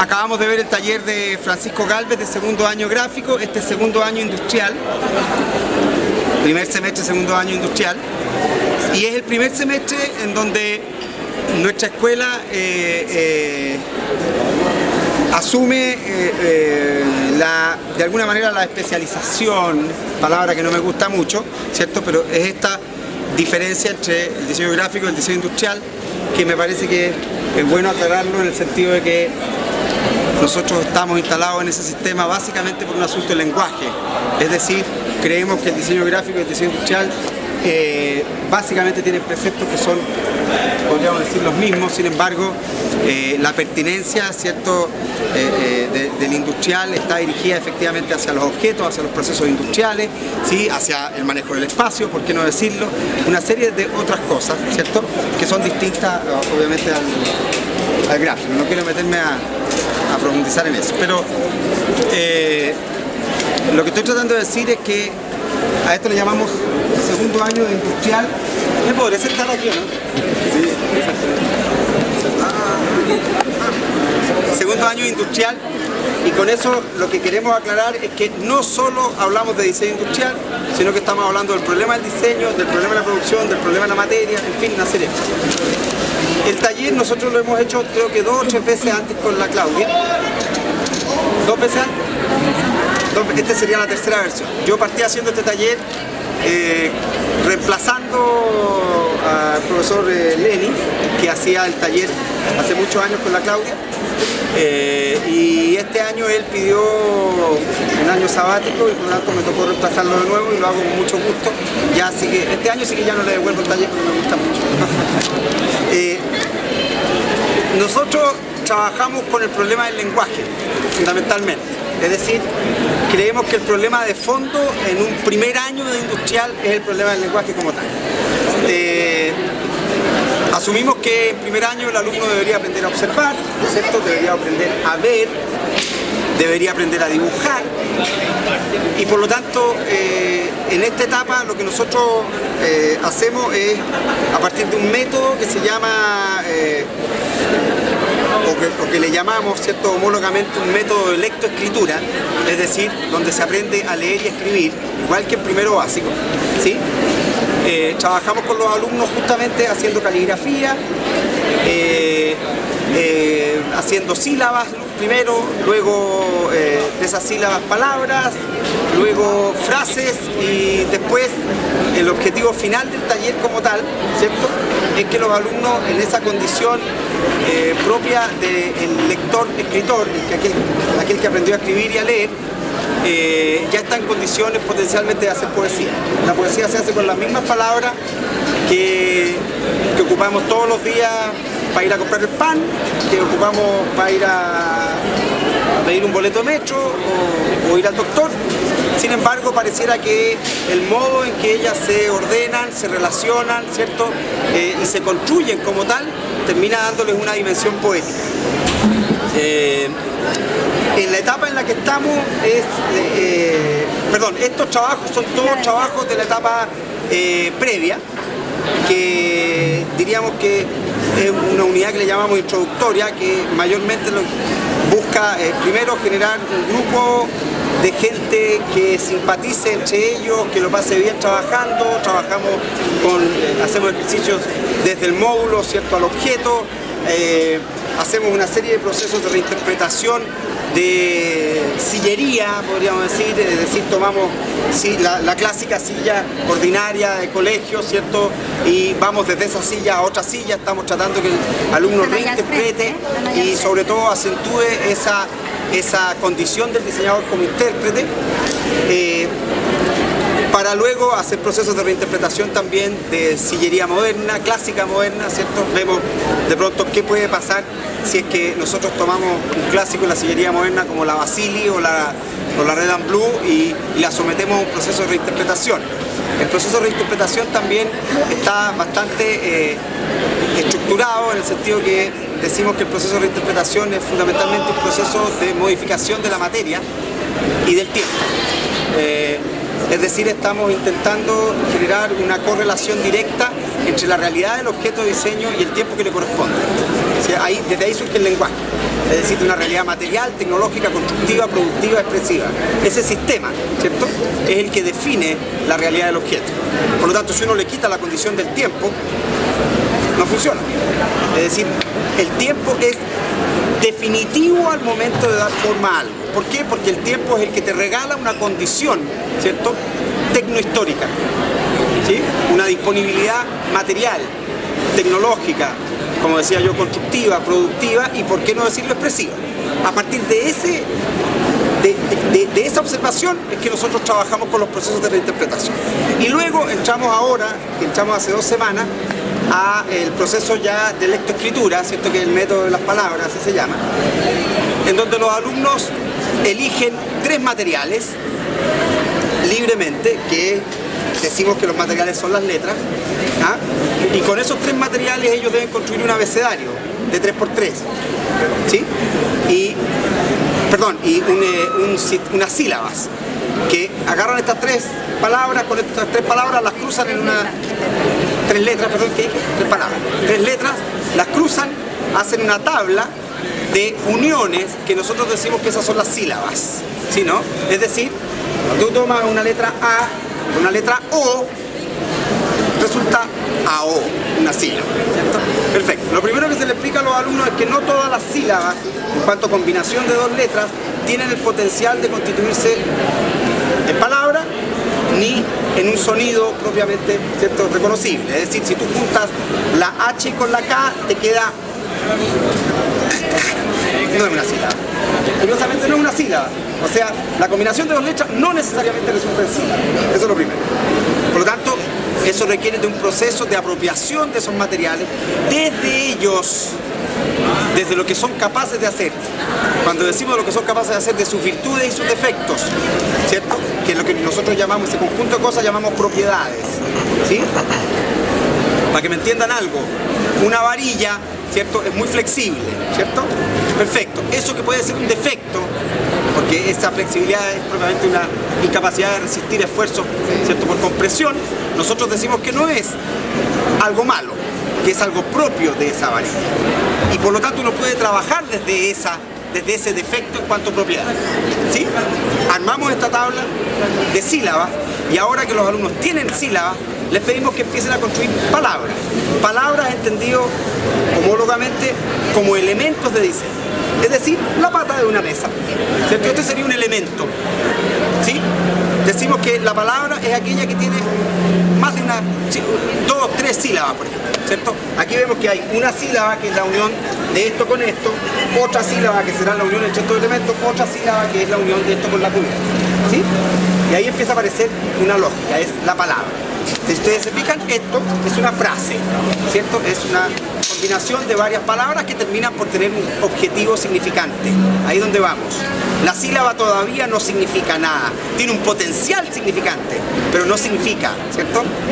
Acabamos de ver el taller de Francisco Galvez de segundo año gráfico, este es segundo año industrial, primer semestre, segundo año industrial, y es el primer semestre en donde nuestra escuela asume de alguna manera la especialización, palabra que no me gusta mucho, ¿cierto? Pero es esta diferencia entre el diseño gráfico y el diseño industrial que me parece que es bueno aclararlo en el sentido de que nosotros estamos instalados en ese sistema básicamente por un asunto de lenguaje, es decir, creemos que el diseño gráfico y el diseño industrial básicamente tienen preceptos que son, podríamos decir, los mismos. Sin embargo, la pertinencia, ¿cierto?, del industrial está dirigida efectivamente hacia los objetos, hacia los procesos industriales, ¿sí?, hacia el manejo del espacio, por qué no decirlo, una serie de otras cosas, ¿cierto?, que son distintas obviamente al gráfico. No quiero meterme a profundizar en eso, pero lo que estoy tratando de decir es que a esto le llamamos segundo año de industrial. ¿Me podría sentar aquí o no? Sí. Segundo año industrial, y con eso lo que queremos aclarar es que no solo hablamos de diseño industrial, sino que estamos hablando del problema del diseño, del problema de la producción, del problema de la materia, en fin, una serie de cosas. El taller nosotros lo hemos hecho creo que 2 o 3 veces antes con la Claudia. 2 veces antes. Esta sería la tercera versión. Yo partí haciendo este taller reemplazando al profesor Leni, que hacía el taller hace muchos años con la Claudia, y este año él pidió un año sabático y por lo tanto me tocó reemplazarlo de nuevo y lo hago con mucho gusto. Ya, así que este año sí que ya no le devuelvo el taller porque me gusta mucho. Nosotros trabajamos con el problema del lenguaje, fundamentalmente. Es decir, creemos que el problema de fondo en un primer año de industrial es el problema del lenguaje como tal. Asumimos que en primer año el alumno debería aprender a observar, ¿cierto? Debería aprender a ver, debería aprender a dibujar, y por lo tanto en esta etapa lo que nosotros hacemos es, a partir de un método que se llama o que le llamamos, ¿cierto?, homólogamente un método de lectoescritura, es decir, donde se aprende a leer y escribir, igual que en primero básico, ¿sí? Trabajamos con los alumnos justamente haciendo caligrafía, haciendo sílabas primero, luego de esas sílabas palabras, luego frases, y después el objetivo final del taller como tal, ¿cierto?, es que los alumnos en esa condición propia del lector-escritor, aquel que aprendió a escribir y a leer, ya está en condiciones potencialmente de hacer poesía. La poesía se hace con las mismas palabras que ocupamos todos los días para ir a comprar el pan, que ocupamos para ir a pedir un boleto de metro o ir al doctor. Sin embargo, pareciera que el modo en que ellas se ordenan, se relacionan, ¿cierto?, y se construyen como tal, termina dándoles una dimensión poética. En la etapa en la que estamos estos trabajos son todos trabajos de la etapa previa, que diríamos que es una unidad que le llamamos introductoria, que mayormente busca primero generar un grupo de gente que simpatice entre ellos, que lo pase bien trabajando. Hacemos ejercicios desde el módulo, ¿cierto?, al objeto, hacemos una serie de procesos de reinterpretación de sillería, podríamos decir, es decir, tomamos la clásica silla ordinaria de colegio, ¿cierto?, y vamos desde esa silla a otra silla, estamos tratando que el alumno reinterprete y sobre todo acentúe esa condición del diseñador como intérprete, para luego hacer procesos de reinterpretación también de sillería moderna, clásica moderna, ¿cierto? Vemos de pronto qué puede pasar si es que nosotros tomamos un clásico de la sillería moderna como la Basili o la Red and Blue y la sometemos a un proceso de reinterpretación. El proceso de reinterpretación también está bastante estructurado, en el sentido que decimos que el proceso de reinterpretación es fundamentalmente un proceso de modificación de la materia y del tiempo. Es decir, estamos intentando generar una correlación directa entre la realidad del objeto de diseño y el tiempo que le corresponde, ¿sí? Desde ahí surge el lenguaje, es decir, de una realidad material, tecnológica, constructiva, productiva, expresiva. Ese sistema, ¿cierto?, es el que define la realidad del objeto. Por lo tanto, si uno le quita la condición del tiempo, no funciona. Es decir, el tiempo es definitivo al momento de dar forma a algo. ¿Por qué? Porque el tiempo es el que te regala una condición, ¿cierto?, tecnohistórica, ¿sí?, una disponibilidad material, tecnológica, como decía yo, constructiva, productiva y, por qué no decirlo, expresiva. A partir de esa observación es que nosotros trabajamos con los procesos de reinterpretación. Y luego entramos ahora, que entramos hace 2 semanas, a el proceso ya de lectoescritura, ¿cierto?, que es el método de las palabras, así se llama, en donde los alumnos eligen 3 materiales libremente, que decimos que los materiales son las letras, ¿ah?, y con esos 3 materiales ellos deben construir un abecedario de 3×3, ¿sí?, y unas sílabas, que agarran estas 3 palabras, con estas 3 palabras las cruzan en una... 3 letras, perdón, ¿qué dije? 3 palabras. 3 letras, las cruzan, hacen una tabla de uniones que nosotros decimos que esas son las sílabas, ¿sí, no? Es decir, cuando tú tomas una letra A, una letra O, resulta AO, una sílaba, ¿cierto? Perfecto. Lo primero que se le explica a los alumnos es que no todas las sílabas, en cuanto a combinación de 2 letras, tienen el potencial de constituirse en palabra ni en un sonido propiamente, ¿cierto?, reconocible. Es decir, si tú juntas la H con la K, te queda... no es una sílaba. Curiosamente no es una sílaba. O sea, la combinación de 2 letras no necesariamente resulta en sílaba. Eso es lo primero. Por lo tanto, eso requiere de un proceso de apropiación de esos materiales desde ellos, desde lo que son capaces de hacer. Cuando decimos lo que son capaces de hacer, de sus virtudes y sus defectos, ¿cierto?, que es lo que nosotros llamamos, ese conjunto de cosas llamamos propiedades, ¿sí? Para que me entiendan algo, una varilla, ¿cierto?, es muy flexible, ¿cierto? Perfecto. Eso que puede ser un defecto, porque esa flexibilidad es propiamente una incapacidad de resistir esfuerzos, ¿cierto?, por compresión, nosotros decimos que no es algo malo, que es algo propio de esa varilla. Y por lo tanto uno puede trabajar desde ese defecto en cuanto a propiedad, ¿sí? Armamos esta tabla de sílabas y ahora que los alumnos tienen sílabas, les pedimos que empiecen a construir palabras. Palabras entendido homólogamente como elementos de diseño. Es decir, la pata de una mesa, ¿cierto? Este sería un elemento, ¿sí? Decimos que la palabra es aquella que tiene más de 2 o 3 sílabas, por ejemplo, ¿cierto? Aquí vemos que hay una sílaba que es la unión de esto con esto, otra sílaba que será la unión entre estos elementos, otra sílaba que es la unión de esto con la cubierta, ¿sí? Y ahí empieza a aparecer una lógica, es la palabra. Si ustedes se fijan, esto es una frase, ¿cierto? Es una combinación de varias palabras que terminan por tener un objetivo significante. Ahí es donde vamos. La sílaba todavía no significa nada, tiene un potencial significante, pero no significa, ¿cierto?